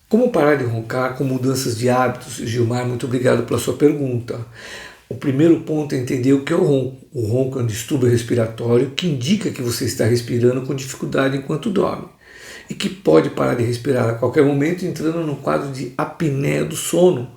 Como parar de roncar com mudanças de hábitos? Gilmar, muito obrigado pela sua pergunta. O primeiro ponto é entender o que é o ronco. O ronco é um distúrbio respiratório que indica que você está respirando com dificuldade enquanto dorme e que pode parar de respirar a qualquer momento, entrando no quadro de apneia do sono,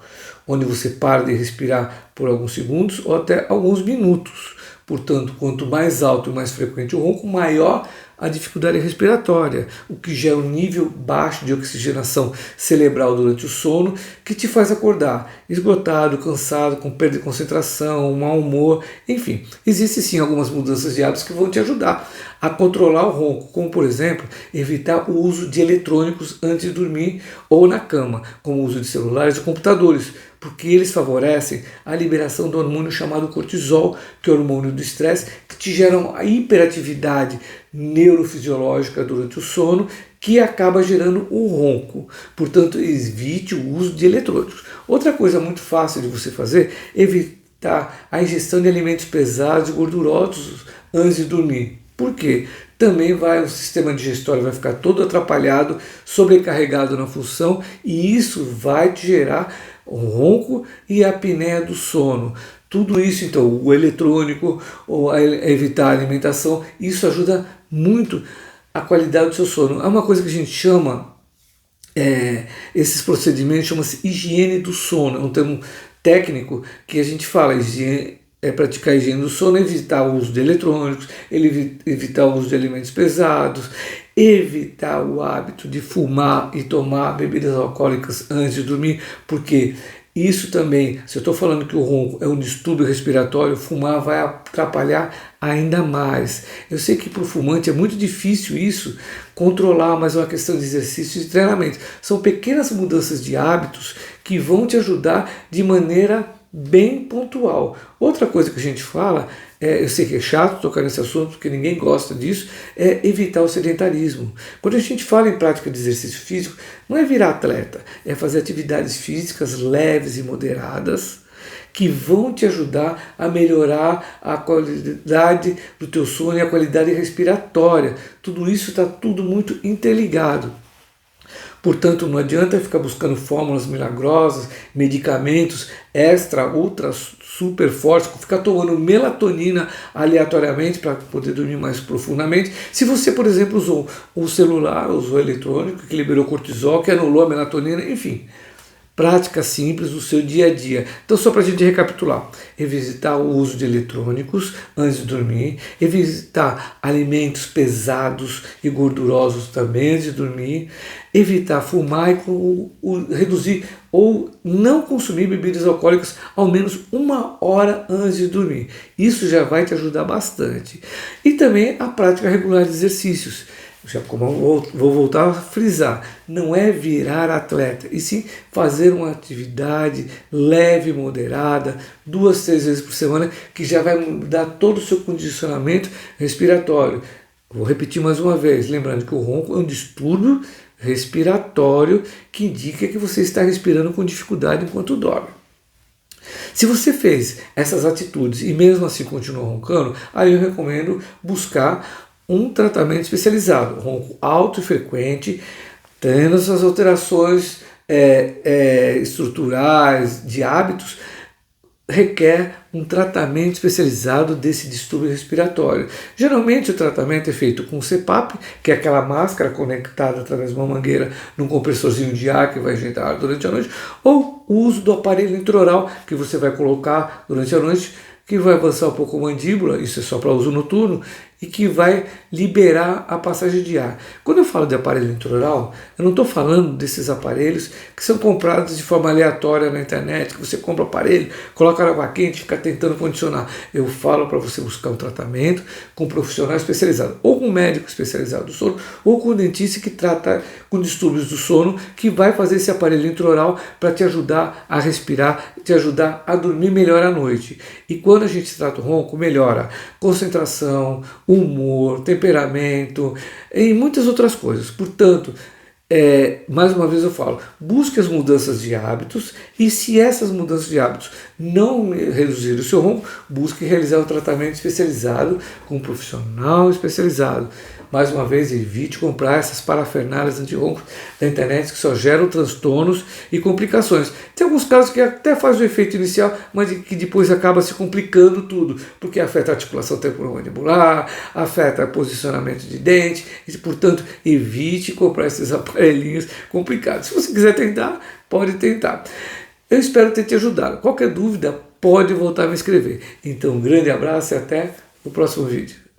onde você para de respirar por alguns segundos ou até alguns minutos. Portanto, quanto mais alto e mais frequente o ronco, maior a dificuldade respiratória, o que gera um nível baixo de oxigenação cerebral durante o sono, que te faz acordar esgotado, cansado, com perda de concentração, mau humor, enfim. Existem sim algumas mudanças de hábitos que vão te ajudar a controlar o ronco, como por exemplo, evitar o uso de eletrônicos antes de dormir ou na cama, como o uso de celulares e computadores, porque eles favorecem a liberação do hormônio chamado cortisol, que é o hormônio do estresse, que te gera uma hiperatividade neurofisiológica durante o sono, que acaba gerando o ronco. Portanto, evite o uso de eletrônicos. Outra coisa muito fácil de você fazer é evitar a ingestão de alimentos pesados e gordurosos antes de dormir. Por quê? Também o sistema digestório vai ficar todo atrapalhado, sobrecarregado na função, e isso vai te gerar o ronco e a apneia do sono. Tudo isso, então, o eletrônico, ou evitar a alimentação, isso ajuda muito a qualidade do seu sono. É uma coisa que a gente chama, esses procedimentos chama-se higiene do sono, é um termo técnico que a gente fala, praticar a higiene do sono, evitar o uso de eletrônicos, evitar o uso de alimentos pesados, evitar o hábito de fumar e tomar bebidas alcoólicas antes de dormir, porque isso também, se eu estou falando que o ronco é um distúrbio respiratório, fumar vai atrapalhar ainda mais. Eu sei que para o fumante é muito difícil isso, controlar, mas é uma questão de exercício e de treinamento. São pequenas mudanças de hábitos que vão te ajudar de maneira bem pontual. Outra coisa que a gente fala, eu sei que é chato tocar nesse assunto, porque ninguém gosta disso, é evitar o sedentarismo. Quando a gente fala em prática de exercício físico, não é virar atleta, é fazer atividades físicas leves e moderadas, que vão te ajudar a melhorar a qualidade do teu sono e a qualidade respiratória. Tudo isso está tudo muito interligado. Portanto, não adianta ficar buscando fórmulas milagrosas, medicamentos extra, ultra, super fortes, ficar tomando melatonina aleatoriamente para poder dormir mais profundamente. Se você, por exemplo, usou o celular, usou o eletrônico, que liberou cortisol, que anulou a melatonina, enfim. Prática simples do seu dia a dia. Então, só para a gente recapitular: evitar o uso de eletrônicos antes de dormir, evitar alimentos pesados e gordurosos também antes de dormir, evitar fumar e reduzir ou não consumir bebidas alcoólicas ao menos 1 hora antes de dormir. Isso já vai te ajudar bastante. E também a prática regular de exercícios. Como eu vou voltar a frisar, não é virar atleta, e sim fazer uma atividade leve, moderada, 2, 3 vezes por semana, que já vai mudar todo o seu condicionamento respiratório. Vou repetir mais uma vez, lembrando que o ronco é um distúrbio respiratório que indica que você está respirando com dificuldade enquanto dorme. Se você fez essas atitudes e mesmo assim continua roncando, aí eu recomendo buscar um tratamento especializado, ronco alto e frequente, tendo essas alterações estruturais, de hábitos, requer um tratamento especializado desse distúrbio respiratório. Geralmente o tratamento é feito com CPAP, que é aquela máscara conectada através de uma mangueira num compressorzinho de ar que vai injetar ar durante a noite, ou o uso do aparelho intraoral que você vai colocar durante a noite, que vai avançar um pouco a mandíbula, isso é só para uso noturno, e que vai liberar a passagem de ar. Quando eu falo de aparelho intraoral, eu não estou falando desses aparelhos que são comprados de forma aleatória na internet, que você compra o aparelho, coloca água quente e fica tentando condicionar. Eu falo para você buscar um tratamento com um profissional especializado, ou com um médico especializado do sono, ou com um dentista que trata com distúrbios do sono, que vai fazer esse aparelho intraoral para te ajudar a respirar, te ajudar a dormir melhor à noite. E quando a gente trata o ronco, melhora concentração, humor, temperamento e muitas outras coisas. Portanto, mais uma vez eu falo, busque as mudanças de hábitos, e se essas mudanças de hábitos não reduzirem o seu ronco, busque realizar um tratamento especializado com um profissional especializado. mais uma vez, evite comprar essas parafernálias antirroncos da internet que só geram transtornos e complicações. Tem alguns casos que até faz o efeito inicial, mas que depois acaba se complicando tudo, porque afeta a articulação temporomandibular, afeta o posicionamento de dente, e, portanto, evite comprar esses aparelhinhos complicados. Se você quiser tentar, pode tentar. Eu espero ter te ajudado. Qualquer dúvida, pode voltar a me escrever. Então, um grande abraço e até o próximo vídeo.